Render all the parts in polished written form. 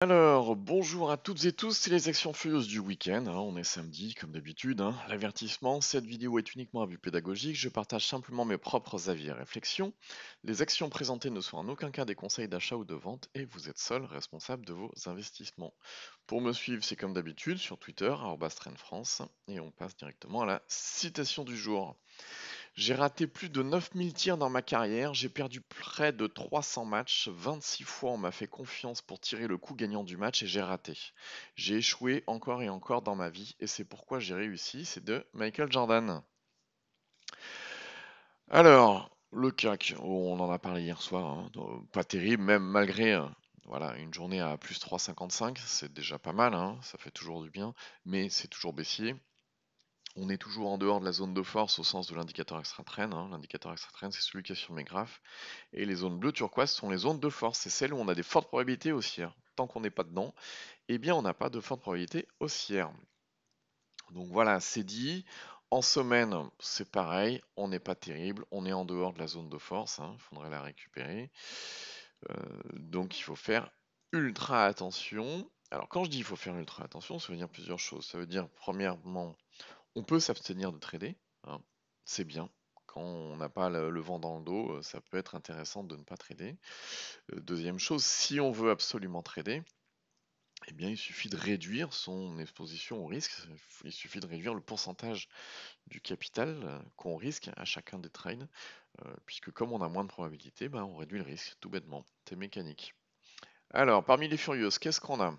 Alors, bonjour à toutes et tous, c'est les actions furieuses du week-end, hein, on est samedi comme d'habitude, hein. L'avertissement, cette vidéo est uniquement à but pédagogique, je partage simplement mes propres avis et réflexions. Les actions présentées ne sont en aucun cas des conseils d'achat ou de vente et vous êtes seul responsable de vos investissements. Pour me suivre, c'est comme d'habitude sur Twitter, @trendfrance, et on passe directement à la citation du jour. J'ai raté plus de 9000 tirs dans ma carrière, j'ai perdu près de 300 matchs, 26 fois on m'a fait confiance pour tirer le coup gagnant du match et j'ai raté. J'ai échoué encore et encore dans ma vie et c'est pourquoi j'ai réussi, c'est de Michael Jordan. Alors, le CAC, on en a parlé hier soir, hein, pas terrible, même malgré voilà, une journée à plus 3,55, c'est déjà pas mal, hein, ça fait toujours du bien, mais c'est toujours baissier. On est toujours en dehors de la zone de force au sens de l'indicateur extra-trend, hein. L'indicateur extra-trend, c'est celui qui est sur mes graphes. Et les zones bleues turquoise sont les zones de force. C'est celles où on a des fortes probabilités haussières. Tant qu'on n'est pas dedans, eh bien, on n'a pas de forte probabilité haussière. Donc voilà, c'est dit. En semaine, c'est pareil. On n'est pas terrible. On est en dehors de la zone de force, hein. Il faudrait la récupérer. Donc il faut faire ultra attention. Alors quand je dis il faut faire ultra attention, ça veut dire plusieurs choses. Ça veut dire, premièrement, on peut s'abstenir de trader, hein, c'est bien. Quand on n'a pas le vent dans le dos, ça peut être intéressant de ne pas trader. Deuxième chose, si on veut absolument trader, eh bien, il suffit de réduire son exposition au risque. Il suffit de réduire le pourcentage du capital qu'on risque à chacun des trades, puisque comme on a moins de probabilité, ben, on réduit le risque, tout bêtement. C'est mécanique. Alors, parmi les furieuses, qu'est-ce qu'on a?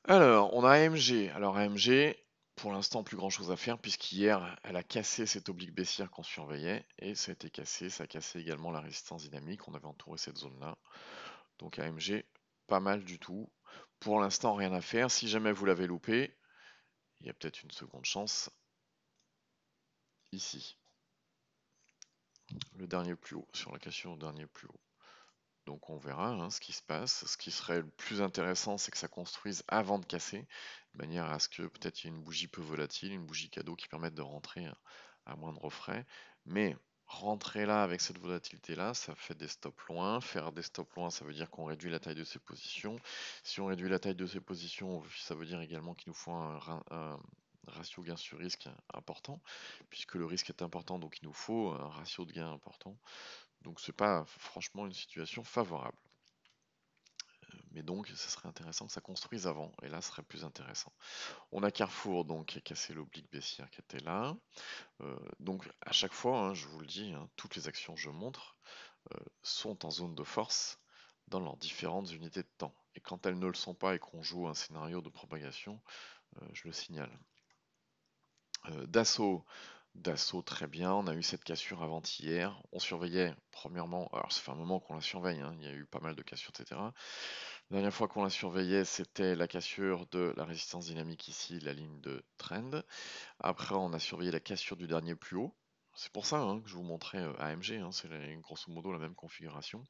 Alors, on a AMG. Alors, AMG, pour l'instant, plus grand-chose à faire, puisqu'hier, elle a cassé cette oblique baissière qu'on surveillait, et ça a été cassé. Ça a cassé également la résistance dynamique. On avait entouré cette zone-là. Donc, AMG, pas mal du tout. Pour l'instant, rien à faire. Si jamais vous l'avez loupé, il y a peut-être une seconde chance ici. Le dernier plus haut, sur la cassure au dernier plus haut. Donc on verra hein, ce qui se passe. Ce qui serait le plus intéressant, c'est que ça construise avant de casser, de manière à ce que peut-être il y ait une bougie peu volatile, une bougie cadeau qui permette de rentrer à moindre frais. Mais rentrer là avec cette volatilité-là, ça fait des stops loin. Faire des stops loin, ça veut dire qu'on réduit la taille de ses positions. Si on réduit la taille de ses positions, ça veut dire également qu'il nous faut un ratio gain sur risque important, puisque le risque est important, donc il nous faut un ratio de gain important. Donc c'est pas franchement une situation favorable. Mais donc ce serait intéressant que ça construise avant, et là ce serait plus intéressant. On a Carrefour donc qui a cassé l'oblique baissière qui était là. Donc à chaque fois, hein, je vous le dis, hein, toutes les actions que je montre sont en zone de force dans leurs différentes unités de temps. Et quand elles ne le sont pas et qu'on joue un scénario de propagation, je le signale. Dassault, Dassault très bien, on a eu cette cassure avant-hier, on surveillait premièrement, alors ça fait un moment qu'on la surveille, hein, il y a eu pas mal de cassures, etc. La dernière fois qu'on la surveillait, c'était la cassure de la résistance dynamique ici, la ligne de trend. Après, on a surveillé la cassure du dernier plus haut. C'est pour ça hein, que je vous montrais AMG, hein, c'est grosso modo la même configuration.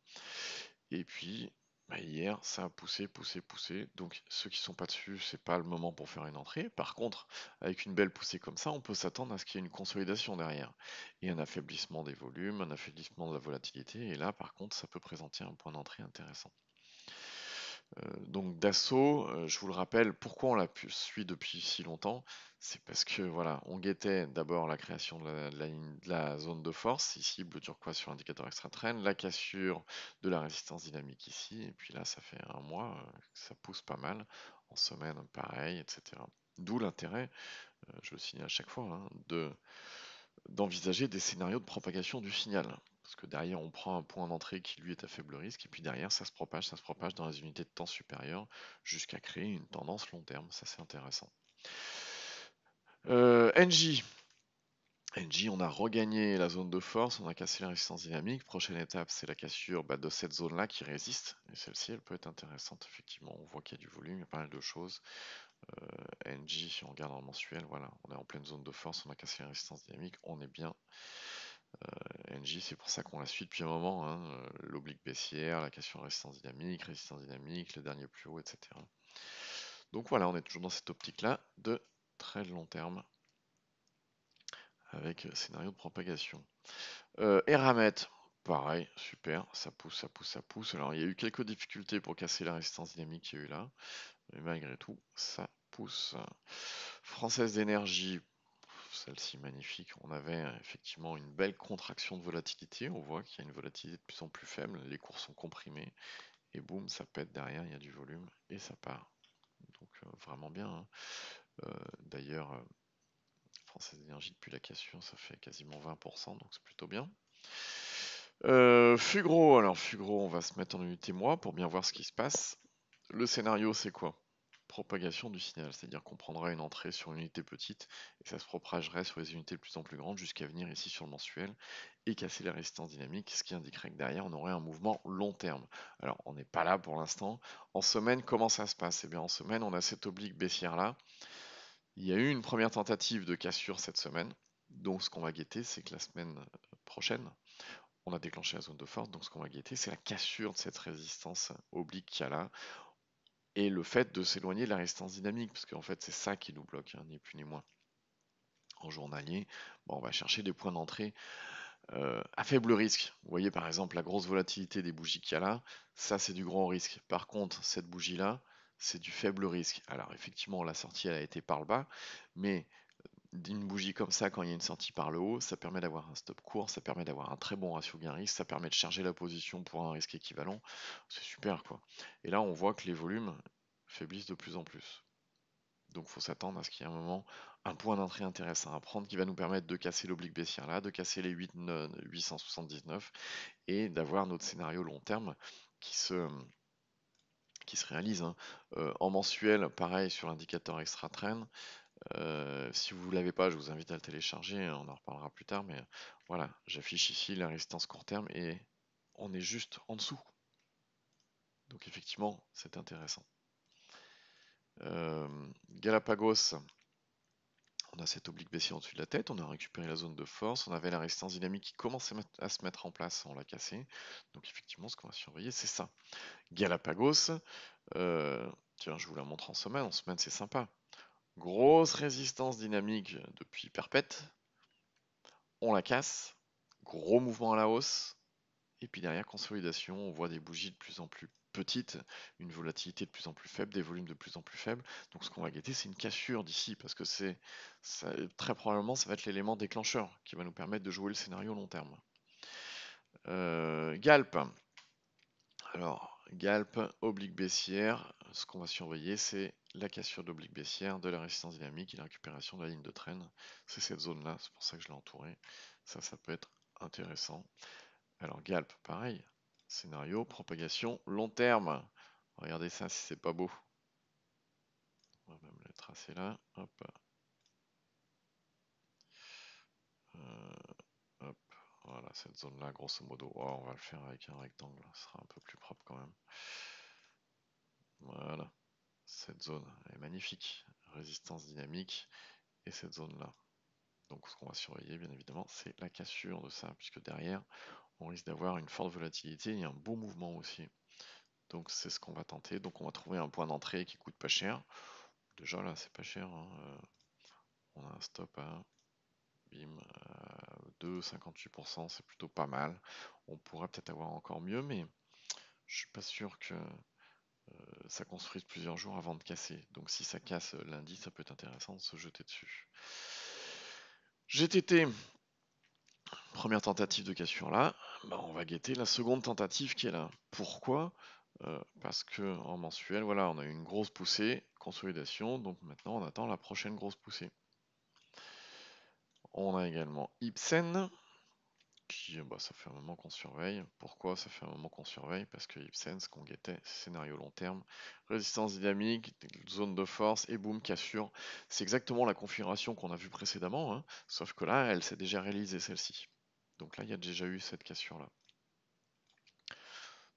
Et puis, bah, hier, ça a poussé, poussé, poussé. Donc, ceux qui sont pas dessus, c'est pas le moment pour faire une entrée. Par contre, avec une belle poussée comme ça, on peut s'attendre à ce qu'il y ait une consolidation derrière. Et un affaiblissement des volumes, un affaiblissement de la volatilité. Et là, par contre, ça peut présenter un point d'entrée intéressant. Donc Dassault, je vous le rappelle, pourquoi on l'a suit depuis si longtemps? C'est parce que voilà, on guettait d'abord la création de la zone de force, ici bleu turquoise sur l'indicateur extra-trend, la cassure de la résistance dynamique ici, et puis là ça fait un mois que ça pousse pas mal, en semaine pareil, etc. D'où l'intérêt, je le signale à chaque fois, hein, d'envisager des scénarios de propagation du signal. Parce que derrière, on prend un point d'entrée qui lui est à faible risque, et puis derrière, ça se propage dans les unités de temps supérieures jusqu'à créer une tendance long terme. Ça, c'est intéressant. NJ. NJ, on a regagné la zone de force, on a cassé la résistance dynamique. Prochaine étape, c'est la cassure de cette zone-là qui résiste. Et celle-ci, elle peut être intéressante, effectivement. On voit qu'il y a du volume, il y a pas mal de choses. NJ, si on regarde en mensuel, voilà, on est en pleine zone de force, on a cassé la résistance dynamique, on est bien. NJ, c'est pour ça qu'on la suit depuis un moment, hein, l'oblique baissière, la cassure résistance dynamique, le dernier plus haut, etc. Donc voilà, on est toujours dans cette optique-là de très long terme avec scénario de propagation. Eramet, Pareil, super, ça pousse, ça pousse, ça pousse. Alors, il y a eu quelques difficultés pour casser la résistance dynamique qu'il y a eu là, mais malgré tout, ça pousse. Française d'énergie, celle-ci magnifique. On avait effectivement une belle contraction de volatilité. On voit qu'il y a une volatilité de plus en plus faible. Les cours sont comprimés et boum, ça pète derrière. Il y a du volume et ça part. Donc vraiment bien, hein. D'ailleurs, Française d'énergie depuis la cassure, ça fait quasiment 20%, donc c'est plutôt bien. Fugro, alors Fugro, on va se mettre en unité mois pour bien voir ce qui se passe. Le scénario, c'est quoi? Propagation du signal, c'est-à-dire qu'on prendra une entrée sur une unité petite et ça se propagerait sur les unités de plus en plus grandes jusqu'à venir ici sur le mensuel et casser la résistance dynamique, ce qui indiquerait que derrière on aurait un mouvement long terme. Alors on n'est pas là pour l'instant. En semaine, comment ça se passe? Eh bien en semaine, on a cette oblique baissière là. Il y a eu une première tentative de cassure cette semaine. Donc ce qu'on va guetter, c'est que la semaine prochaine, on a déclenché la zone de force. Donc ce qu'on va guetter, c'est la cassure de cette résistance oblique qu'il y a là et le fait de s'éloigner de la résistance dynamique, parce qu'en fait c'est ça qui nous bloque, hein, ni plus ni moins. En journalier, bon, on va chercher des points d'entrée à faible risque. Vous voyez par exemple la grosse volatilité des bougies qu'il y a là, ça c'est du grand risque. Par contre, cette bougie-là, c'est du faible risque. Alors effectivement, la sortie elle a été par le bas, mais d'une bougie comme ça, quand il y a une sortie par le haut, ça permet d'avoir un stop court, ça permet d'avoir un très bon ratio gain-risque, ça permet de charger la position pour un risque équivalent. C'est super quoi. Et là, on voit que les volumes faiblissent de plus en plus. Donc il faut s'attendre à ce qu'il y ait un moment, un point d'entrée intéressant à prendre qui va nous permettre de casser l'oblique baissière là, de casser les 879 et d'avoir notre scénario long terme qui se, qui se réalise, hein. En mensuel, pareil sur l'indicateur extra trend. Si vous ne l'avez pas, je vous invite à le télécharger, on en reparlera plus tard, mais voilà, j'affiche ici la résistance court terme et on est juste en dessous. Donc effectivement, c'est intéressant. Galapagos, on a cette oblique baissière au-dessus de la tête, on a récupéré la zone de force, on avait la résistance dynamique qui commence à se mettre en place, on l'a cassé. Donc effectivement, ce qu'on va surveiller, c'est ça. Galapagos, tiens, je vous la montre en semaine c'est sympa. Grosse résistance dynamique depuis perpète, on la casse, gros mouvement à la hausse, et puis derrière consolidation, on voit des bougies de plus en plus petites, une volatilité de plus en plus faible, des volumes de plus en plus faibles. Donc ce qu'on va guetter, c'est une cassure d'ici, parce que très probablement ça va être l'élément déclencheur qui va nous permettre de jouer le scénario long terme. Galp. Alors, Galp, oblique baissière, ce qu'on va surveiller, c'est la cassure d'oblique baissière, de la résistance dynamique et la récupération de la ligne de traîne. C'est cette zone-là, c'est pour ça que je l'ai entouré. Ça peut être intéressant. Alors Galp, pareil, scénario, propagation, long terme. Regardez ça si c'est pas beau. On va même le tracer là. Hop. Hop. Voilà, cette zone-là, grosso modo. Oh, on va le faire avec un rectangle, ce sera un peu plus propre quand même. Voilà, cette zone est magnifique. Résistance dynamique et cette zone-là. Donc ce qu'on va surveiller, bien évidemment, c'est la cassure de ça, puisque derrière, on risque d'avoir une forte volatilité et un bon mouvement aussi. Donc c'est ce qu'on va tenter. Donc on va trouver un point d'entrée qui coûte pas cher. Déjà là, c'est pas cher, hein. On a un stop à bim, 2,58%, c'est plutôt pas mal. On pourrait peut-être avoir encore mieux, mais je suis pas sûr que ça construise plusieurs jours avant de casser. Donc si ça casse lundi, ça peut être intéressant de se jeter dessus. GTT, première tentative de cassure là, bah, on va guetter la seconde tentative qui est là. Pourquoi? Parce que en mensuel, voilà, on a eu une grosse poussée, consolidation, donc maintenant on attend la prochaine grosse poussée. On a également Ipsen, qui, bah, ça fait un moment qu'on surveille. Pourquoi ça fait un moment qu'on surveille? Parce que Ipsen, ce qu'on guettait, scénario long terme, résistance dynamique, zone de force et boum, cassure. C'est exactement la configuration qu'on a vue précédemment, hein, sauf que là, elle s'est déjà réalisée celle-ci. Donc là, il y a déjà eu cette cassure-là.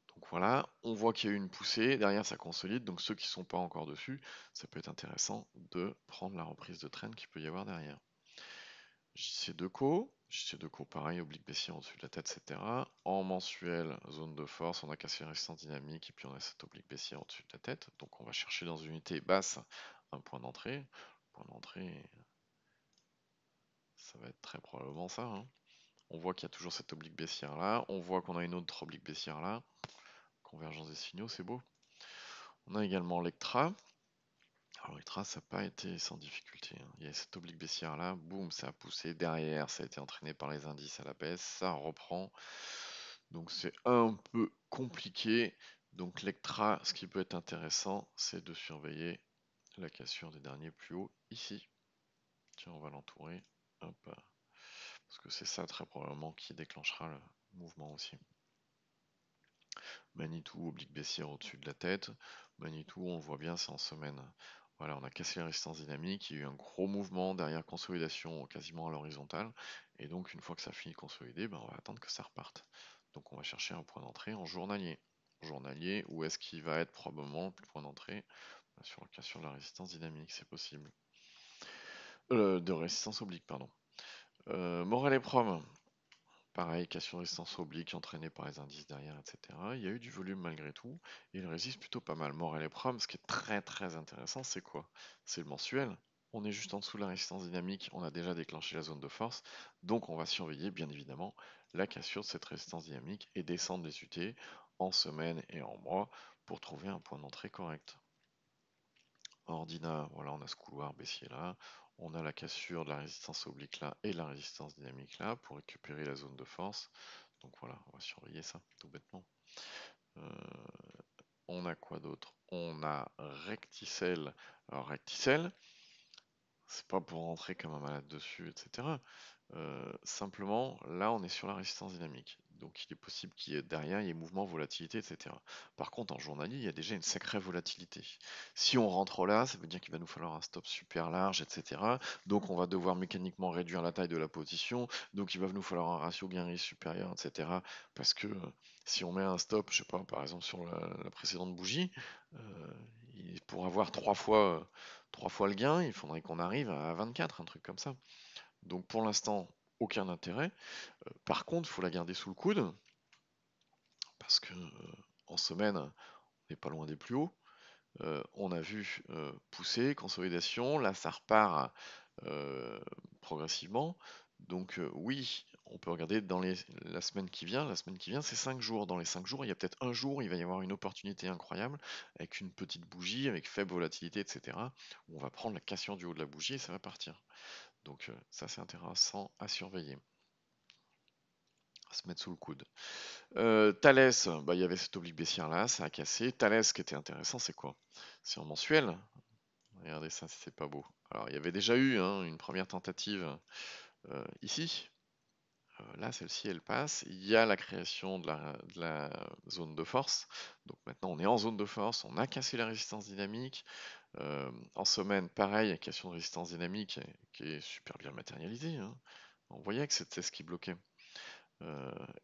Donc voilà, on voit qu'il y a eu une poussée, derrière ça consolide, donc ceux qui ne sont pas encore dessus, ça peut être intéressant de prendre la reprise de traîne qu'il peut y avoir derrière. JC2Co pareil, oblique baissière au-dessus de la tête, etc. En mensuel, zone de force, on a cassé une résistance dynamique et puis on a cette oblique baissière au-dessus de la tête. Donc on va chercher dans une unité basse un point d'entrée. Point d'entrée, ça va être très probablement ça, hein. On voit qu'il y a toujours cette oblique baissière là. On voit qu'on a une autre oblique baissière là. Convergence des signaux, c'est beau. On a également l'Ectra. Alors l'Ectra, ça n'a pas été sans difficulté, hein. Il y a cette oblique baissière là, boum, ça a poussé. Derrière, ça a été entraîné par les indices à la baisse. Ça reprend. Donc c'est un peu compliqué. Donc l'Ectra, ce qui peut être intéressant, c'est de surveiller la cassure des derniers plus hauts ici. Tiens, on va l'entourer. Hop. Parce que c'est ça très probablement qui déclenchera le mouvement aussi. Manitou, oblique baissière au-dessus de la tête. Manitou, on le voit bien, c'est en semaine. Voilà, on a cassé la résistance dynamique, il y a eu un gros mouvement derrière consolidation quasiment à l'horizontale. Et donc une fois que ça finit de consolider, ben, on va attendre que ça reparte. Donc on va chercher un point d'entrée en journalier. Journalier, où est-ce qu'il va être probablement le point d'entrée? Sur la cassure de la résistance dynamique, c'est possible. De résistance oblique, pardon. Morel et Prom, pareil, cassure de résistance oblique entraînée par les indices derrière, etc. Il y a eu du volume malgré tout, et il résiste plutôt pas mal. Morel et Prom, ce qui est très très intéressant, c'est quoi? C'est le mensuel. On est juste en dessous de la résistance dynamique, on a déjà déclenché la zone de force, donc on va surveiller bien évidemment la cassure de cette résistance dynamique et descendre les UT en semaine et en mois pour trouver un point d'entrée correct. Ordina, voilà, on a ce couloir baissier là, on a la cassure de la résistance oblique là et la résistance dynamique là pour récupérer la zone de force. Donc voilà, on va surveiller ça tout bêtement. On a quoi d'autre? On a Recticel. Alors Recticel, c'est pas pour rentrer comme un malade dessus, etc. Simplement, là, on est sur la résistance dynamique. Donc, il est possible qu'il y ait derrière, il y ait mouvement, volatilité, etc. Par contre, en journalier, il y a déjà une sacrée volatilité. Si on rentre là, ça veut dire qu'il va nous falloir un stop super large, etc. Donc, on va devoir mécaniquement réduire la taille de la position. Donc, il va nous falloir un ratio gain-risque supérieur, etc. Parce que si on met un stop, je sais pas, par exemple sur la précédente bougie, euh, pour avoir trois fois le gain, il faudrait qu'on arrive à 24, un truc comme ça. Donc pour l'instant, aucun intérêt. Par contre, il faut la garder sous le coude, parce que en semaine, on n'est pas loin des plus hauts. On a vu pousser, consolidation, là ça repart progressivement. Donc oui, on peut regarder dans la semaine qui vient. La semaine qui vient, c'est 5 jours. Dans les 5 jours, il y a peut-être un jour, il va y avoir une opportunité incroyable, avec une petite bougie, avec faible volatilité, etc. Où on va prendre la cassure du haut de la bougie et ça va partir. Donc ça c'est intéressant à surveiller, à se mettre sous le coude. Thalès, bah, il y avait cette oblique baissière là, ça a cassé. Thalès, ce qui était intéressant, c'est quoi? C'est en mensuel. Regardez ça, c'est pas beau. Alors, il y avait déjà eu hein, une première tentative ici. Là, celle-ci, elle passe. Il y a la création de la zone de force. Donc maintenant, on est en zone de force. On a cassé la résistance dynamique. En semaine, pareil, cassation de résistance dynamique qui est super bien matérialisée, hein. On voyait que c'était ce qui bloquait.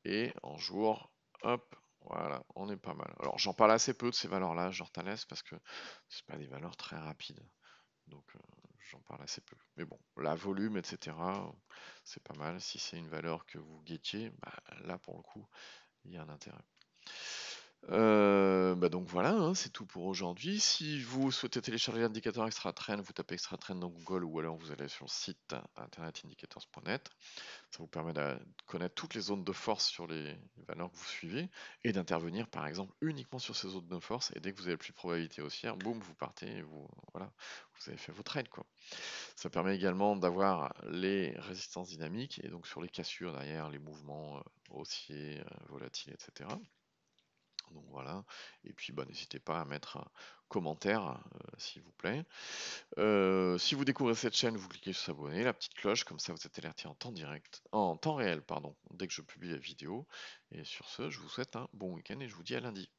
Et en jour, hop, voilà, on est pas mal. Alors j'en parle assez peu de ces valeurs-là, genre Thalès, parce que c'est pas des valeurs très rapides. Donc j'en parle assez peu. Mais bon, la volume, etc., c'est pas mal. Si c'est une valeur que vous guettiez, bah, là pour le coup, il y a un intérêt. Bah donc voilà, hein, c'est tout pour aujourd'hui. Si vous souhaitez télécharger l'indicateur Extra Trend, vous tapez Extra Trend dans Google ou alors vous allez sur le site internetindicators.net. Ça vous permet de connaître toutes les zones de force sur les valeurs que vous suivez et d'intervenir par exemple uniquement sur ces zones de force. Et dès que vous avez plus de probabilité haussière, boum, vous partez et voilà, vous avez fait vos trades, quoi. Ça permet également d'avoir les résistances dynamiques et donc sur les cassures derrière, les mouvements haussiers, volatiles, etc. Donc voilà, et puis bah, n'hésitez pas à mettre un commentaire s'il vous plaît. Si vous découvrez cette chaîne, vous cliquez sur s'abonner, la petite cloche, comme ça vous êtes alerté en temps direct, en temps réel, pardon, dès que je publie la vidéo. Et sur ce, je vous souhaite un bon week-end et je vous dis à lundi.